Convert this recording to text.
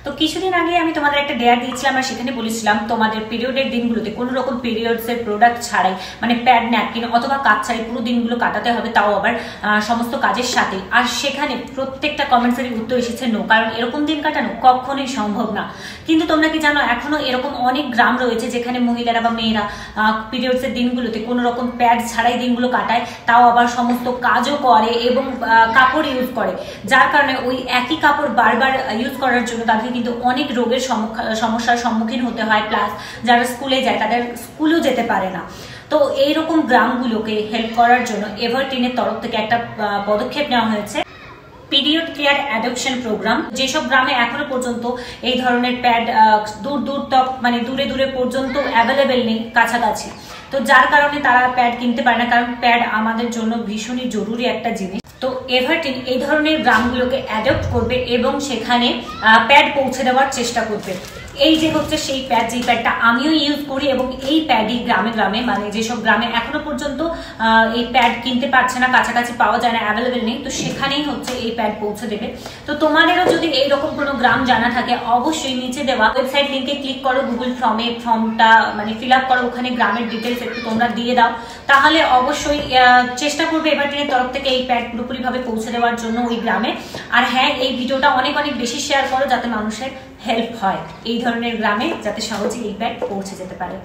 তো কিছুদিন আগে আমি তোমাদের একটা ডেয়ার দিয়েছিলাম আর সেখানে বলেছিলাম তোমাদের পিরিয়ডের দিনগুলোতে কোনো রকম পিরিয়ডস এর প্রোডাক্ট ছাড়াই মানে প্যাড ন্যাপকিন অথবা কাজ ছাড়াই পুরো দিনগুলো কাটাতে হবে, তাও আবার সমস্ত কাজের সাথে। আর সেখানে প্রত্যেকটা কমেন্টসেরই উত্তর এসেছে নো, কারণ এরকম দিন কাটানো কখনোই সম্ভব না। কিন্তু তোমরা কি জানো এখনো এরকম অনেক গ্রাম রয়েছে যেখানে মহিলারা বা মেয়েরা পিরিয়ডস এর দিনগুলোতে কোনো রকম প্যাড ছাড়াই দিনগুলো কাটায়, তাও আবার সমস্ত কাজও করে এবং কাপড় ইউজ করে, যার কারণে ওই একই কাপড় বারবার ইউজ করার জন্য তাদের কিন্তু অনেক রোগের সমস্যার সম্মুখীন হতে হয়। প্লাস যারা স্কুলে যায় তাদের স্কুলেও যেতে পারে না। তো এইরকম গ্রামগুলোকে হেল্প করার জন্য এভারটিনের তরফ থেকে একটা পদক্ষেপ নেওয়া হয়েছে, পিরিয়ড কেয়ার অ্যাডপশন প্রোগ্রাম। যেসব গ্রামে এখনো পর্যন্ত এই ধরনের প্যাড দূর দূর তক মানে দূরে দূরে পর্যন্ত অ্যাভেলেবেল নেই কাছাকাছি, তো যার কারণে তারা প্যাড কিনতে পারে না, কারণ প্যাড আমাদের জন্য ভীষণই জরুরি একটা জিনিস। তো এভারটিন এই ধরনের গ্রামগুলোকে অ্যাডপ্ট করবে এবং সেখানে প্যাড পৌঁছে দেওয়ার চেষ্টা করবে। এই যে হচ্ছে সেই প্যাড, যে প্যাডটা আমিও ইউজ করি এবং এই প্যাডই গ্রামে গ্রামে মানে যেসব গ্রামে এখনো পর্যন্ত এই প্যাড কিনতে পারছে না, কাছাকাছি পাওয়া যায় না, অ্যাভেলেবেল নেই, তো সেখানেই হচ্ছে এই প্যাড পৌঁছে দেবে। তো তোমাদেরও যদি এইরকম কোনো গ্রাম জানা থাকে অবশ্যই নিচে দেওয়া ওয়েবসাইট লিঙ্কে ক্লিক করো, গুগল ফর্মটা মানে ফিল আপ করো, ওখানে গ্রামের ডিটেলস একটু তোমরা দিয়ে দাও, তাহলে অবশ্যই চেষ্টা করবে এভারটিনের তরফ থেকে এই প্যাড পুরোপুরিভাবে পৌঁছে দেওয়ার জন্য ওই গ্রামে। আর হ্যাঁ, এই ভিডিওটা অনেক অনেক বেশি শেয়ার করো যাতে মানুষের হেল্প হয় এই ধরনের গ্রামে, যাতে সহজে এই প্যাড পৌঁছে যেতে পারে।